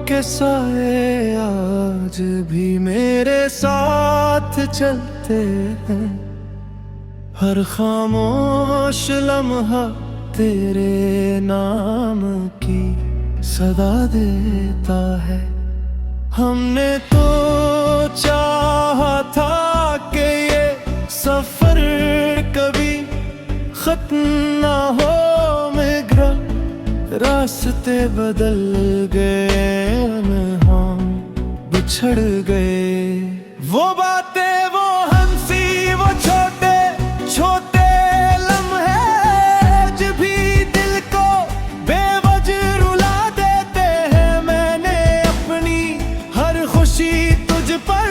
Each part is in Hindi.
के साए आज भी मेरे साथ चलते हैं। हर खामोश लम्हा तेरे नाम की सदा देता है। हमने तो चाहा था कि ये सफर कभी खत्म ना हो, मगर रास्ते बदल गए, हम बिछड़ गए। वो बातें, वो हंसी, वो छोटे छोटे लम्हे जो भी दिल को बेवजह रुला देते हैं। मैंने अपनी हर खुशी तुझ पर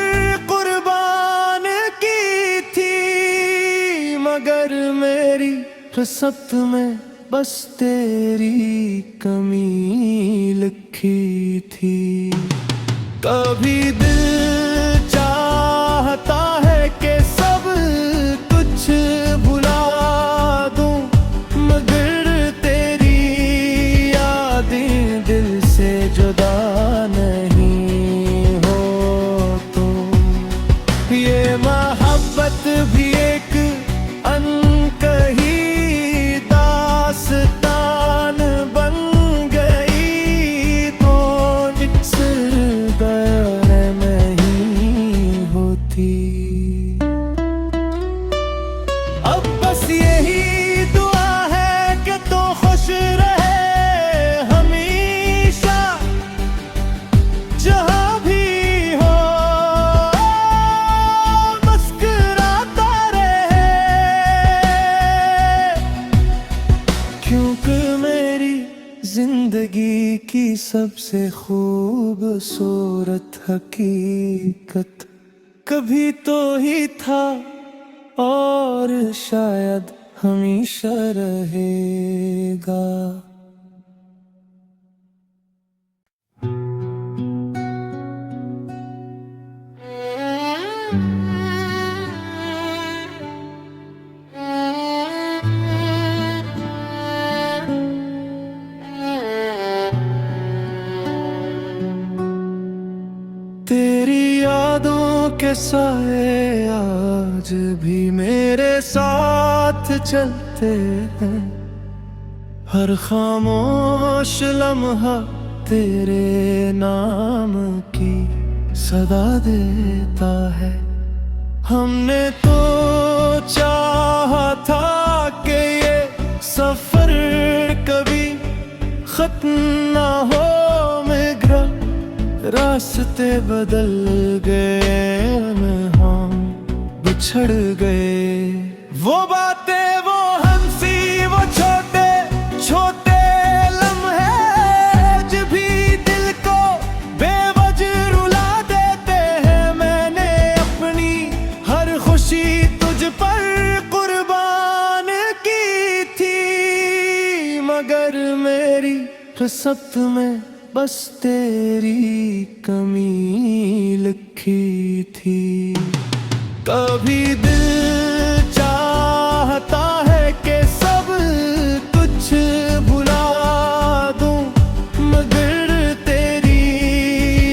कुर्बान की थी, मगर मेरी किस्मत में बस तेरी कमी लिखी थी। कभी दिल चाहता है कि सब कुछ भुला दूं, मगर तेरी यादें दिल से जुदा नहीं हो तुम। ये मोहब्बत भी एक अनकही दास्तान बन गई, तो जिस दौर में ही होती। अब बस यही दुआ है कि तू खुश रहे हमेशा, जहाँ भी हो मुस्कुराता रहे, क्योंकि मेरी जिंदगी की सबसे खूबसूरत हकीकत कभी तो ही था और शायद हमेशा रहेगा। तेरी यादों के साए आज भी मेरे साथ चलते हैं। हर खामोश लम्हा तेरे नाम की सदा देता है। हमने तो चाहा था कि ये सफर कभी खत्म ना हो, मगर रास्ते बदल गए, हम बिछड़ गए। वो बातें, वो हंसी, वो छोटे छोटे लम्हे जो भी दिल को बेवजह रुला देते हैं। मैंने अपनी हर खुशी तुझ पर कुर्बान की थी, मगर मेरी किस्मत में बस तेरी कमी लिखी थी। कभी दिल चाहता है कि सब कुछ भुला दूं, मगर तेरी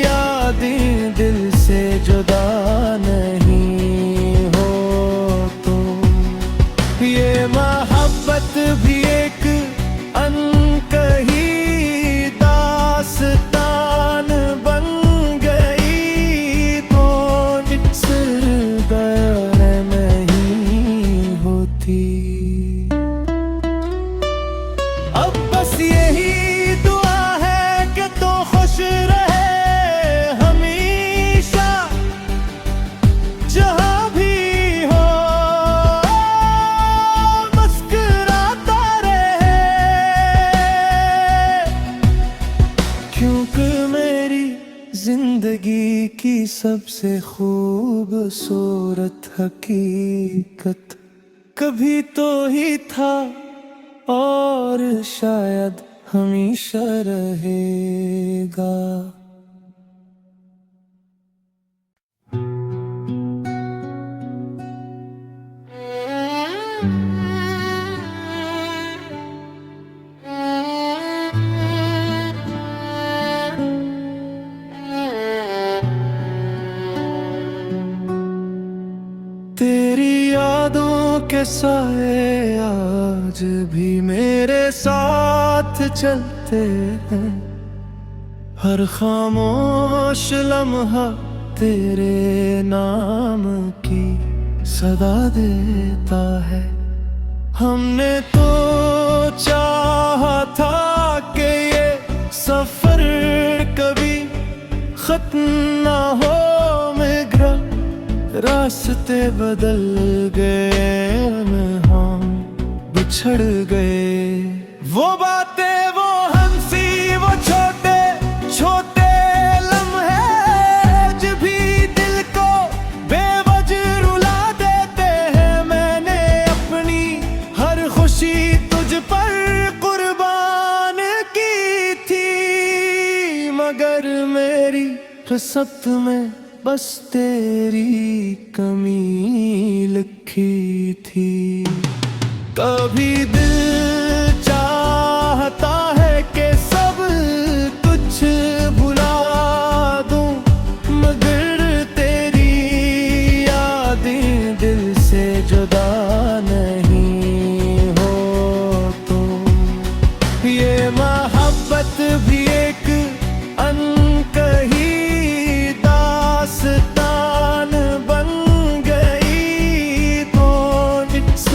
यादें दिल से जुदा नहीं हो तुम। ये मोहब्बत भी एक अनकही दास्तान बन गई, तो जिस दौर में ही होती। अब बस यही दुआ है कि तू खुश रहे हमेशा, जहाँ भी हो मुस्कुराता रहे, क्योंकि मेरी जिंदगी की सबसे खूबसूरत हकीकत कभी तो ही था और शायद हमेशा रहेगा। मेरे साथ चलते हैं, हर खामोश लम्हा तेरे नाम की सदा देता है। हमने तो चाहा था कि ये सफर कभी खत्म ना हो, मगर रास्ते बदल गए, हम बिछड़ गए। वो बातें, वो हंसी, वो छोटे छोटे लम्हे जो भी दिल को बेवजह रुला देते हैं। मैंने अपनी हर खुशी तुझ पर कुर्बान की थी, मगर मेरी किस्मत में बस तेरी कमी लिखी थी। कभी दिल चाहता है कि सब कुछ भुला दूं, मगर तेरी यादें दिल से जुदा नहीं हो। तो ये मोहब्बत भी एक अनकही दास्तान बन गई, तो इस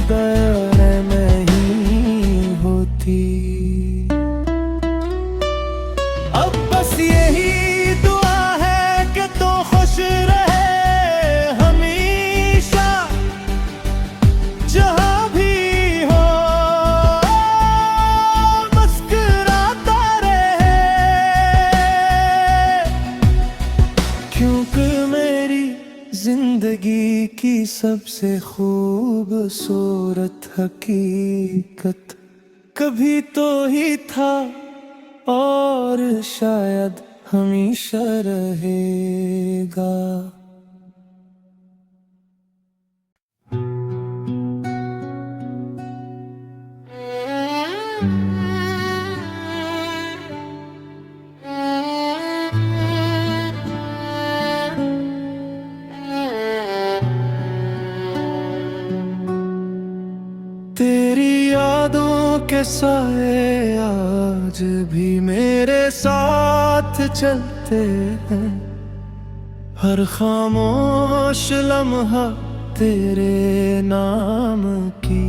दौर नहीं होती। अब बस यही दुआ है कि तू खुश रहे हमेशा, जहाँ भी हो मुस्कुराता रहे, क्योंकि मेरी जिंदगी की सबसे खूबसूरत हकीकत कभी तो ही था और शायद हमेशा रहेगा। तेरी यादों के साए आज भी मेरे साथ चलते हैं, हर खामोश लम्हा तेरे नाम की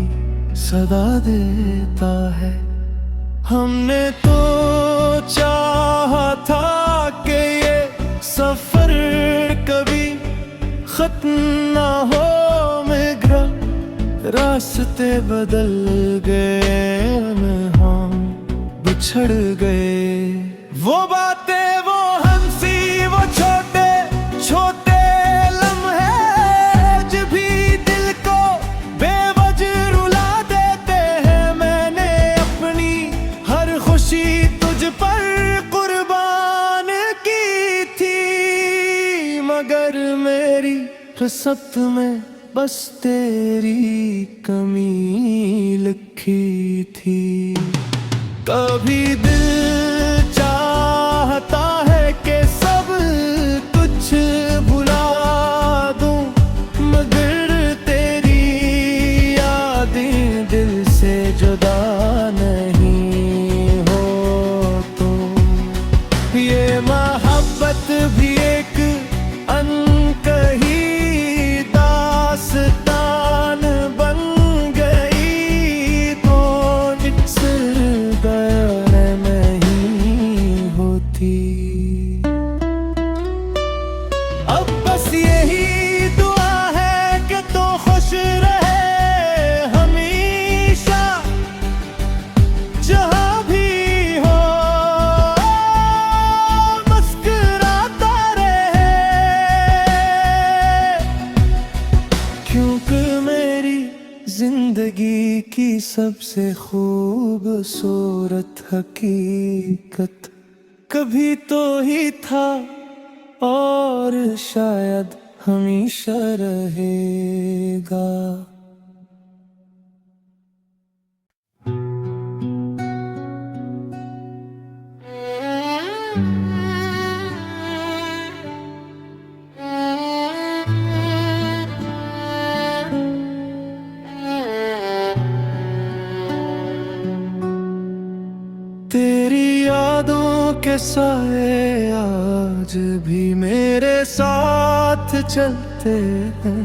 सदा देता है। हमने तो चाहा था कि ये सफर कभी खत्म ना हो, मगर रास्ते बदल गए, हम बिछड़ गए। वो बातें, वो हंसी, वो छोटे छोटे लम्हे जो भी दिल को बेवजह रुला देते हैं। मैंने अपनी हर खुशी तुझ पर कुर्बान की थी, मगर मेरी किस्मत में बस तेरी कमी लिखी थी। कभी दिल चाहता है कि सब कुछ भुला दूं, मगर तेरी यादें दिल से जुदा नहीं हो। तो ये मोहब्बत भी एक अनकही दास्तान बन गई, तो इस दौर नहीं होती। अब बस यही दुआ है कि तू खुश रहे हमेशा, जहाँ भी हो मुस्कुराता रहे, क्योंकि मेरी जिंदगी की सबसे खूबसूरत हकीकत कभी तो ही था और शायद हमेशा रहेगा। के साए आज भी मेरे साथ चलते हैं।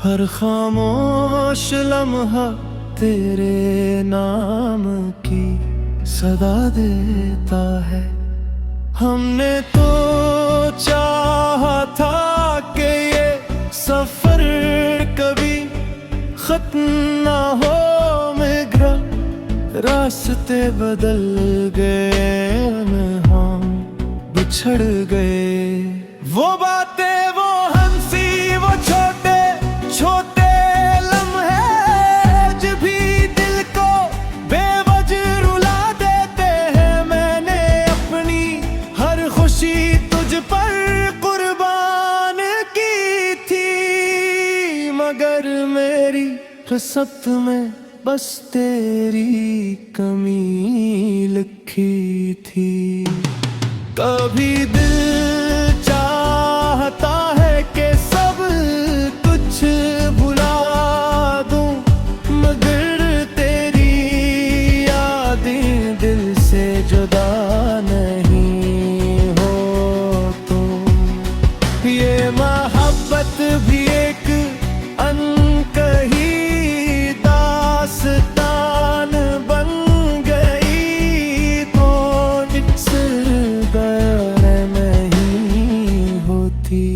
हर खामोश लम्हा तेरे नाम की सदा देता है। हमने तो चाहा था कि ये सफर कभी खत्म ना हो मगर रास्ते बदल गए, हम बिछड़ गए। वो बातें, वो हंसी, वो छोटे छोटे लम्हे जो भी दिल को बेवजह रुला देते हैं। मैंने अपनी हर खुशी तुझ पर कुर्बान की थी, मगर मेरी किस्मत में बस तेरी कमी लिखी थी। कभी दिल चाहता है कि सब कुछ भुला दूं, मगर तेरी यादें दिल से जुदा नहीं हो तुम। ये मोहब्बत भी एक अनकही दास्तान बन गई, तो इस दौर में ही होती।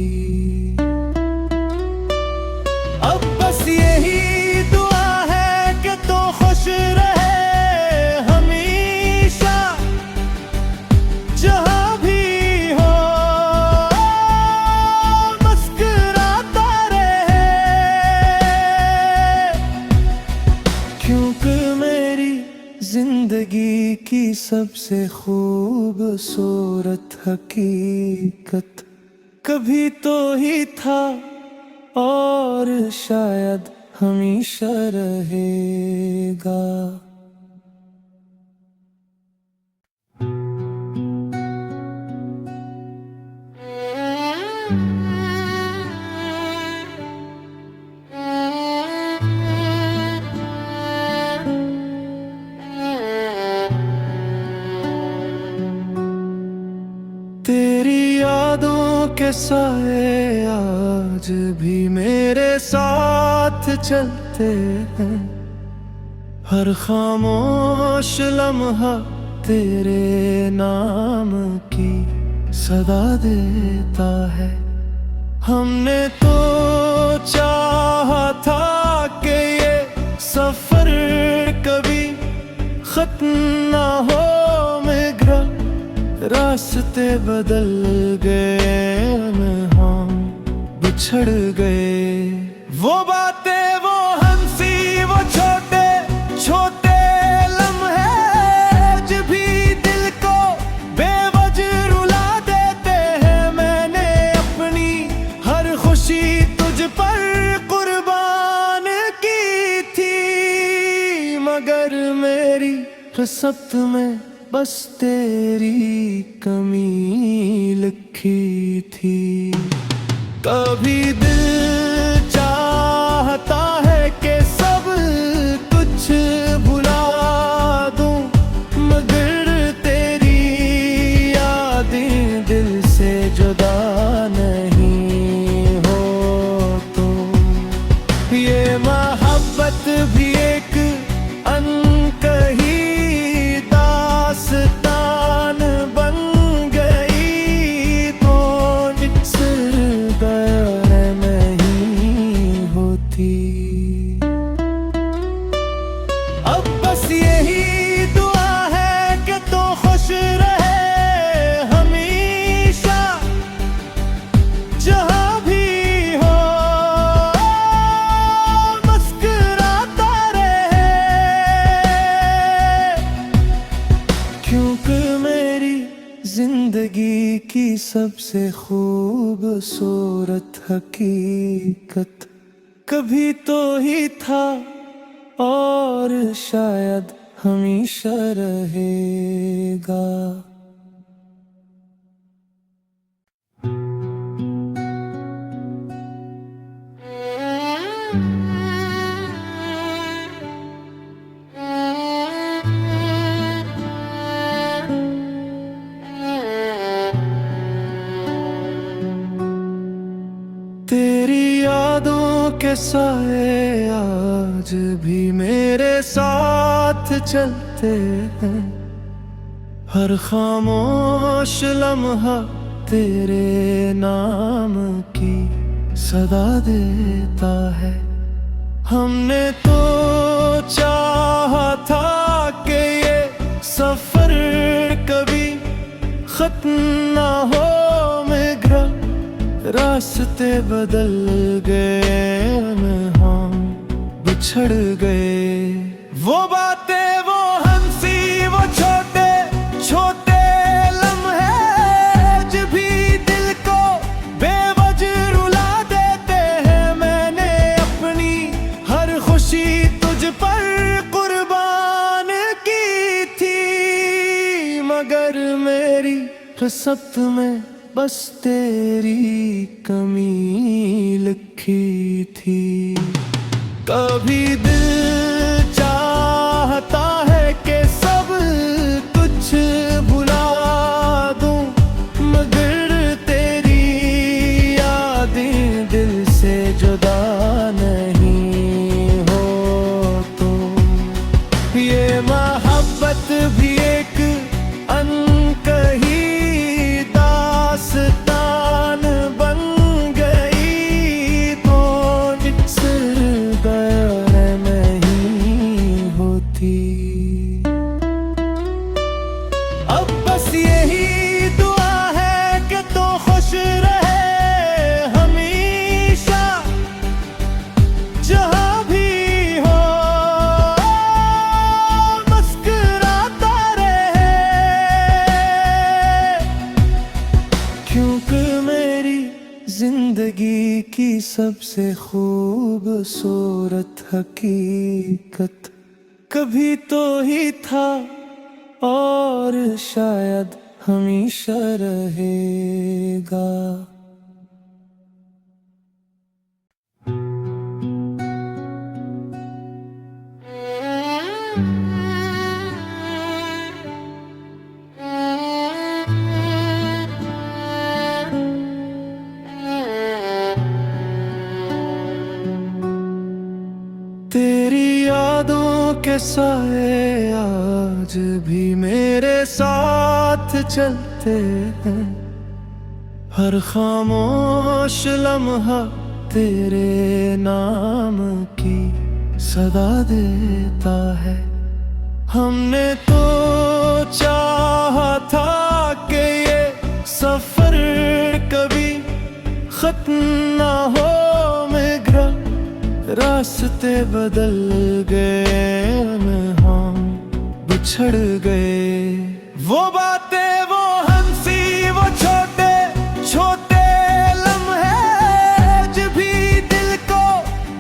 अब बस यही दुआ है कि तू खुश रहे हमेशा, जहाँ भी हो मुस्कुराता रहे, क्योंकि मेरी जिंदगी की सबसे खूबसूरत हकीकत कभी तो ही था और शायद हमेशा रहेगा। तेरी यादों के साए आज भी मेरे साथ चलते हैं। हर खामोश लम्हा तेरे नाम की सदा देता है। हमने तो चाहा था कि ये सफर कभी खत्म ना हो मगर रास्ते बदल गए, हम बिछड़ गए। वो बातें, वो हंसी, वो छोटे छोटे लम्हे जो भी दिल को बेवजह रुला देते हैं। मैंने अपनी हर खुशी तुझ पर कुर्बान की थी, मगर मेरी किस्मत में बस तेरी कमी लिखी थी। कभी दिल चाहता है कि सब कुछ भुला दूं, मगर तेरी यादें दिल से जुदा नहीं हो तुम। ये मोहब्बत भी एक अनकही दास्तान बन गई, तो इस दौर में ही होती। अब बस यही दुआ है कि तू खुश रहे हमेशा, जहाँ भी हो मुस्कुराता रहे, क्योंकि मेरी जिंदगी की सबसे खूबसूरत हकीकत कभी तो ही था और शायद हमेशा रहेगा। चलते हैं, हर खामोश लम्हा तेरे नाम की सदा देता है। हमने तो चाहा था कि ये सफर कभी खत्म ना हो, मगर रास्ते बदल गए, हम बिछड़ गए। वो बातें, वो हंसी, वो छोटे छोटे लम्हे जो भी दिल को बेवजह रुला देते हैं। मैंने अपनी हर खुशी तुझ पर कुर्बान की थी, मगर मेरी किस्मत में बस तेरी कमी लिखी थी। कभी दिल चाहता है कि सब कुछ भुला दूं, मगर तेरी यादें दिल से जुदा नहीं हो तो। ये मोहब्बत भी एक अनकही दास्तान बन गई, तो जिससे गैर नहीं होती। अब बस यही दुआ है कि तू खुश रहे हमेशा, जहाँ भी हो मुस्कुराता रहे, क्योंकि मेरी जिंदगी की सबसे खूबसूरत हकीकत कभी तो ही था और शायद हमेशा रहेगा। तेरी यादों के साए आज भी मेरे साथ चलते हैं, हर खामोश लम्हा तेरे नाम की सदा देता है। हमने तो चाहा था कि ये सफर कभी खत्म ना हो, मगर रास्ते बदल गए, हम बिछड़ गए। वो बातें, वो हंसी, वो छोटे छोटे लम्हे जो भी दिल को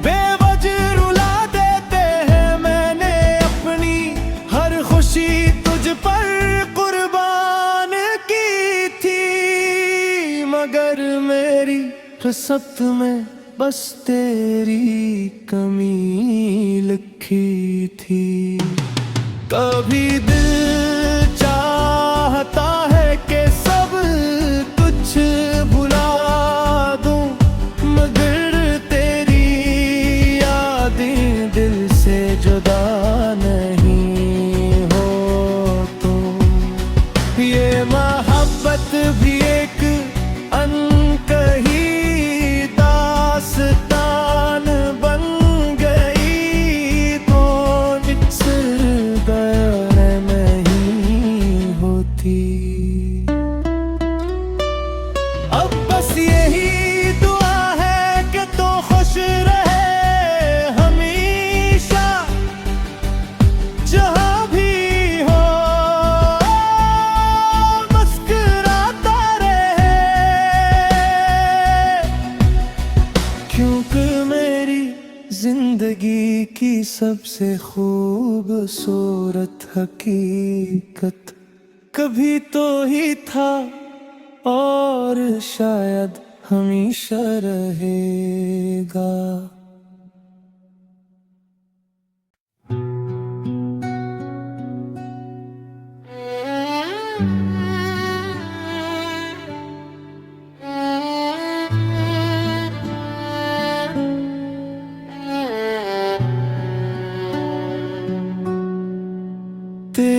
बेवजह रुला देते हैं। मैंने अपनी हर खुशी तुझ पर कुर्बान की थी, मगर मेरी किस्मत में बस तेरी कमी लिखी थी। कभी दिल चाहता है कि सब कुछ भुला दूं, मगर तेरी यादें दिल से जुदा नहीं हो तो। ये मोहब्बत भी एक अनकही दास्तान बन गई, तो जिससे गैर नहीं होती। अब बस यही दुआ है कि तू खुश रहे हमेशा, जहाँ भी हो मुस्कुराता रहे, क्योंकि मेरी जिंदगी की सबसे खूबसूरत हकीकत कभी तो ही था और शायद हमेशा रहेगा।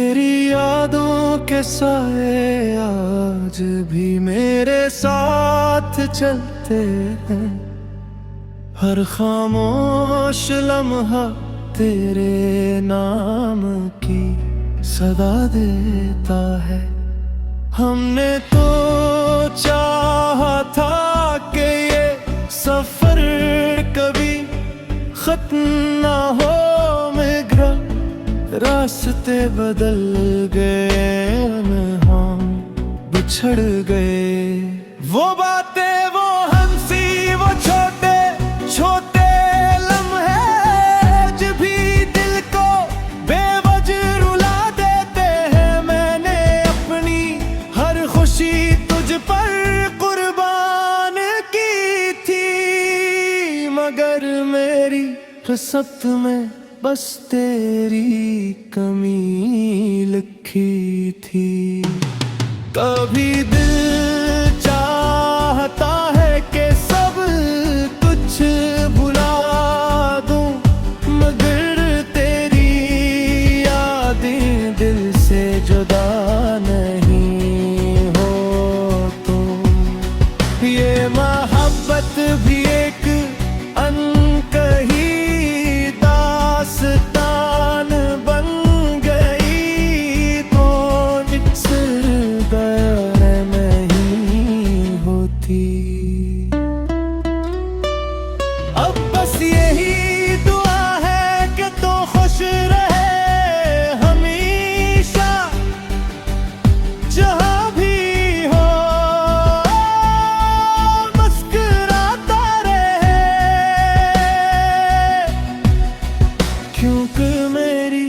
तेरी यादों के साए आज भी मेरे साथ चलते हैं। हर खामोश लम्हा तेरे नाम की सदा देता है। हमने तो चाहा था कि ये सफर कभी खत्म ना हो मगर रास्ते बदल गए, हम बिछड़ गए। वो बातें, वो हंसी, वो छोटे छोटे लम्हे जो भी दिल को बेवजह रुला देते हैं। मैंने अपनी हर खुशी तुझ पर कुर्बान की थी, मगर मेरी किस्मत में बस तेरी कमी लिखी थी। कभी दिल चाहता है कि सब कुछ भुला दूं, मगर तेरी यादें दिल से जुदा नहीं हो तो। ये मोहब्बत भी एक अनकही दास्तान बन गई, तो जिससे दर नहीं होती। अब बस यही दुआ है कि तू खुश रहे हमेशा, जहाँ भी हो मुस्कुराता रहे। क्योंकि मेरी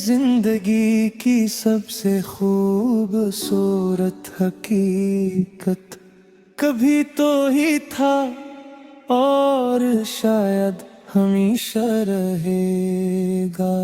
जिंदगी की सबसे खूबसूरत हकीकत कभी तो ही था और शायद हमेशा रहेगा।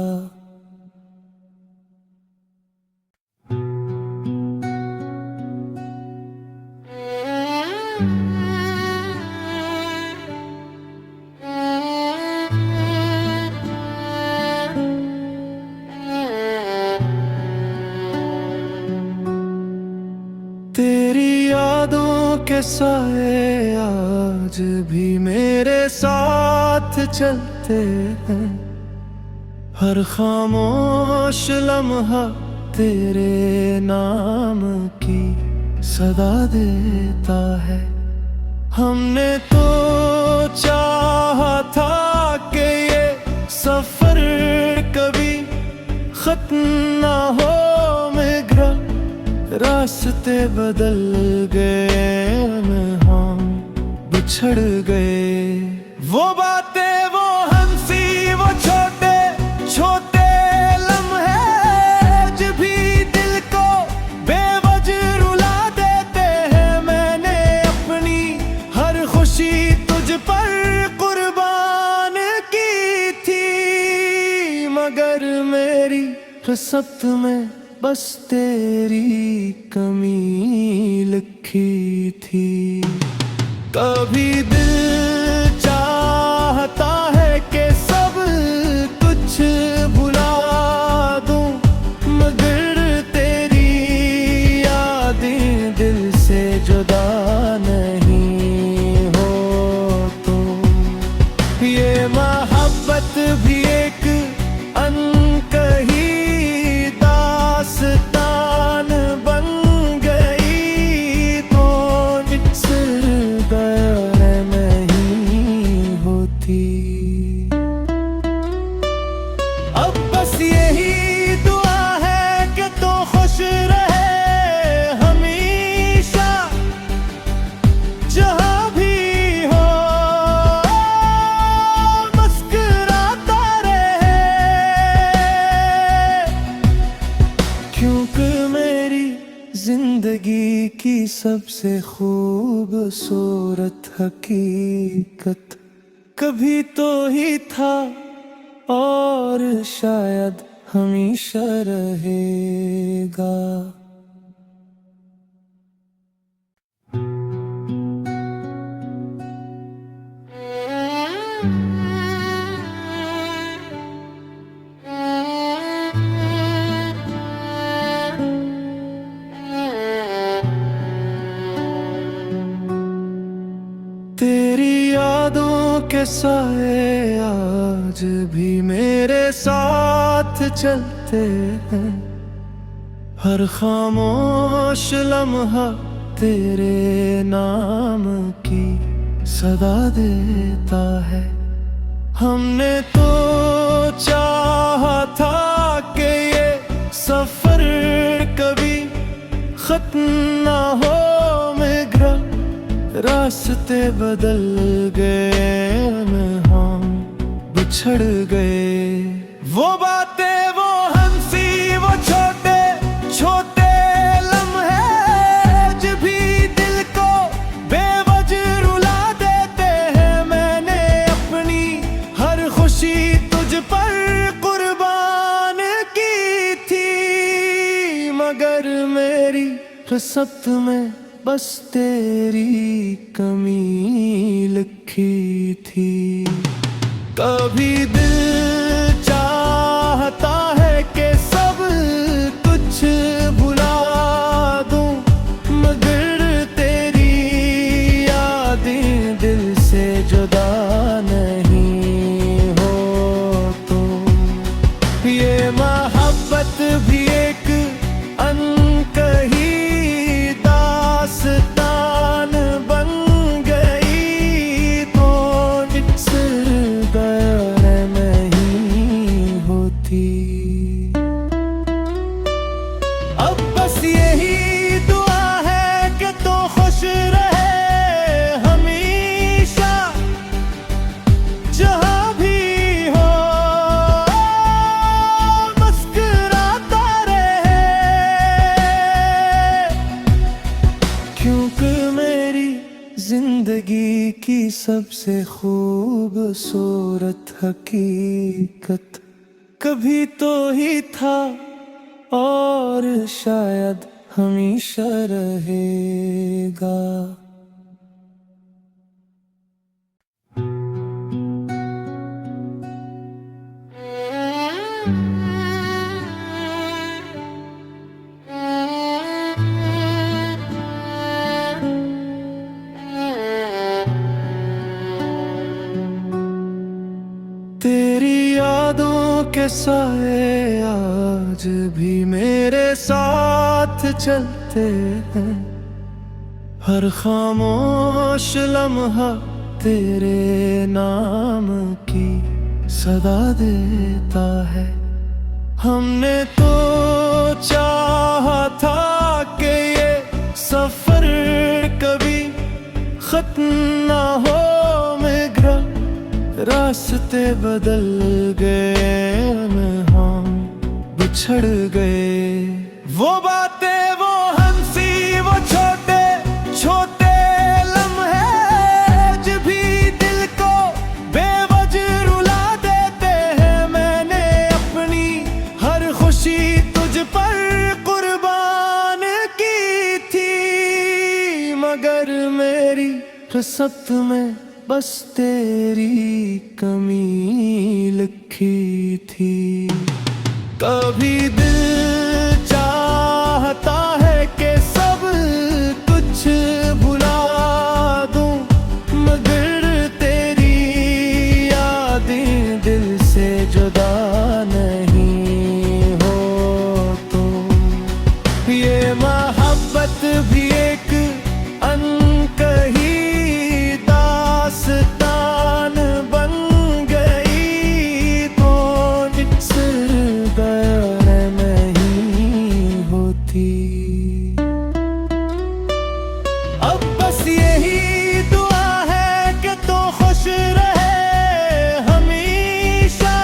तेरी यादों के साए आज भी मेरे साथ चलते हैं। हर खामोश लम्हा तेरे नाम की सदा देता है। हमने तो चाहा था कि ये सफर कभी खत्म ना हो मगर रास्ते बदल गए, हम बिछड़ गए। वो बातें, वो हंसी, वो छोटे छोटे लम्हे जो भी दिल को बेवजह रुला देते हैं। मैंने अपनी हर खुशी तुझ पर कुर्बान की थी, मगर मेरी किस्मत में बस तेरी कमी लिखी थी। कभी दिल चाहता है कि सब कुछ भुला दूं, मगर तेरी यादें दिल से जुदा नहीं हो तो। ये मोहब्बत भी एक अनकही दास्तान बन गई, तो जिससे दर नहीं होती। अब बस यही दुआ है कि तू खुश रहे हमेशा, जहाँ भी हो मुस्कुराता रहे। क्योंकि मेरी जिंदगी की सबसे खूबसूरत हकीकत कभी तो ही था और शायद हमेशा रहेगा। साए आज भी मेरे साथ चलते हैं। हर खामोश लम्हा तेरे नाम की सदा देता है। हमने तो चाहा था कि ये सफर कभी खत्म ना हो मगर रास्ते बदल गए, हम बिछड़ गए। वो बातें, वो हंसी, वो छोटे छोटे लम्हे आज भी दिल को बेवजह रुला देते हैं। मैंने अपनी हर खुशी तुझ पर कुर्बान की थी, मगर मेरी किस्मत में बस तेरी कमी लिखी थी। कभी दिल चाहता है कि सब कुछ भुला दूं, मगर तेरी यादें दिल से जुदा नहीं हो तो। ये मोहब्बत भी एक अनकही दास्तान बन गई, तो इस दौर नहीं होती। अब बस यही दुआ है कि तू खुश रहे हमेशा, जहाँ भी हो मुस्कुराता रहे, क्योंकि मेरी जिंदगी की सबसे खूबसूरत हकीकत कभी तो ही था और शायद हमेशा रहेगा। तेरी यादों के साए आज भी मेरे साथ चलते हैं। हर खामोश लम्हा तेरे नाम की सदा देता है। हमने तो चाहा था कि ये सफर कभी खत्म ना हो मगर रास्ते बदल गए, हम बिछड़ गए। वो बातें, वो हंसी, वो छोटे छोटे लम्हे आज भी दिल को बेवजह रुला देते हैं। मैंने अपनी हर खुशी तुझ पर कुर्बान की थी, मगर मेरी किस्मत में बस तेरी कमी लिखी थी। कभी दिल चाहता है कि सब कुछ भुला दूं, मगर तेरी यादें दिल से जुदा नहीं हो तो। ये मोहब्बत भी एक अनकही दास्तान बन गई, तो इस दौर नहीं होती। अब बस यही दुआ है कि तू खुश रहे हमेशा,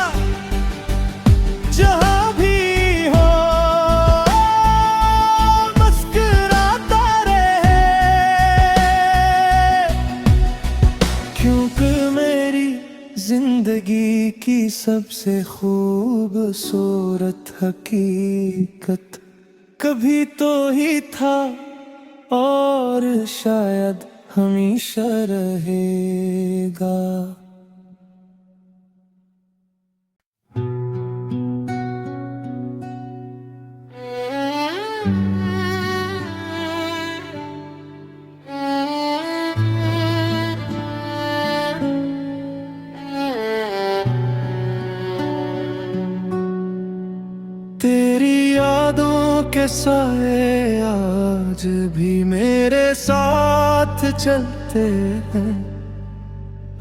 जहाँ भी हो मुस्कुराता रहे, क्योंकि मेरी जिंदगी की सबसे खूबसूरत हकीकत कभी तो ही था और शायद हमेशा रहेगा। के साए आज भी मेरे साथ चलते हैं,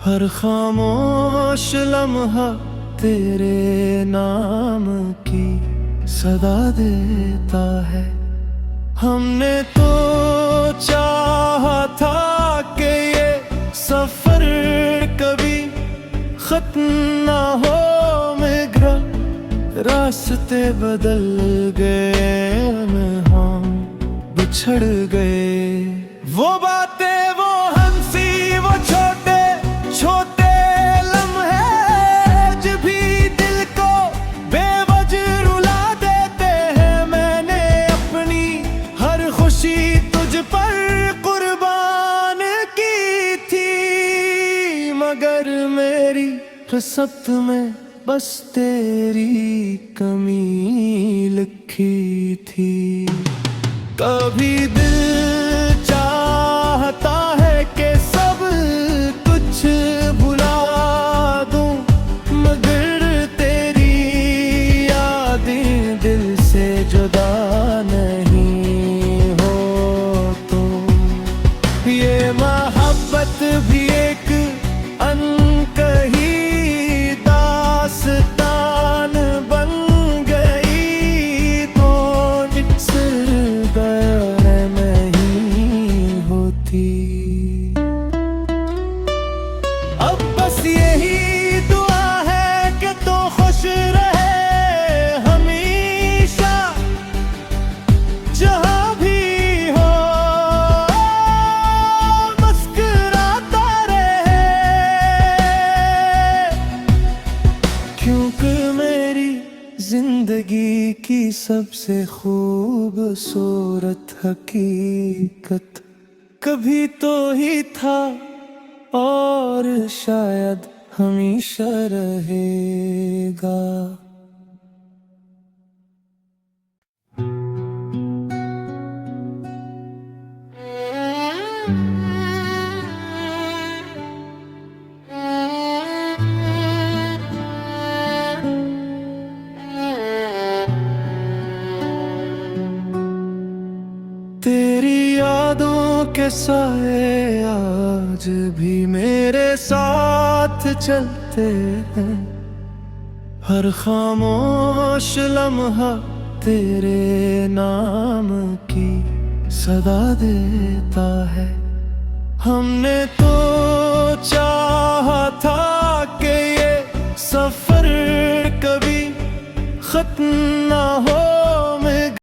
हर खामोश लम्हा तेरे नाम की सदा देता है। हमने तो चाहा था कि ये सफर कभी खत्म ना हो, मगर रास्ते बदल गए, हम बिछड़ गए। वो बातें, वो हंसी, वो छोटे छोटे लम्हे जो भी दिल को बेवजह रुला देते हैं। मैंने अपनी हर खुशी तुझ पर कुर्बान की थी, मगर मेरी किस्मत में बस तेरी कमी लिखी थी। कभी दिल चाहता है कि सब कुछ भुला दूं, मगर तेरी यादें दिल से जुदा नहीं हो। तो ये मोहब्बत भी एक अनकही दास्तान बन गई, तो इट्स गैर नहीं होती। अब बस यही दुआ है कि तू खुश रहे हमेशा, जहाँ भी हो मुस्कुराता रहे, क्योंकि मेरी जिंदगी की सबसे खूबसूरत हकीकत कभी तो ही था और शायद हमेशा रहेगा। तेरी यादों के साए आज भी मेरे साथ चलते हैं, हर खामोश लम्हा तेरे नाम की सदा देता है। हमने तो चाहा था कि ये सफर कभी खत्म ना हो,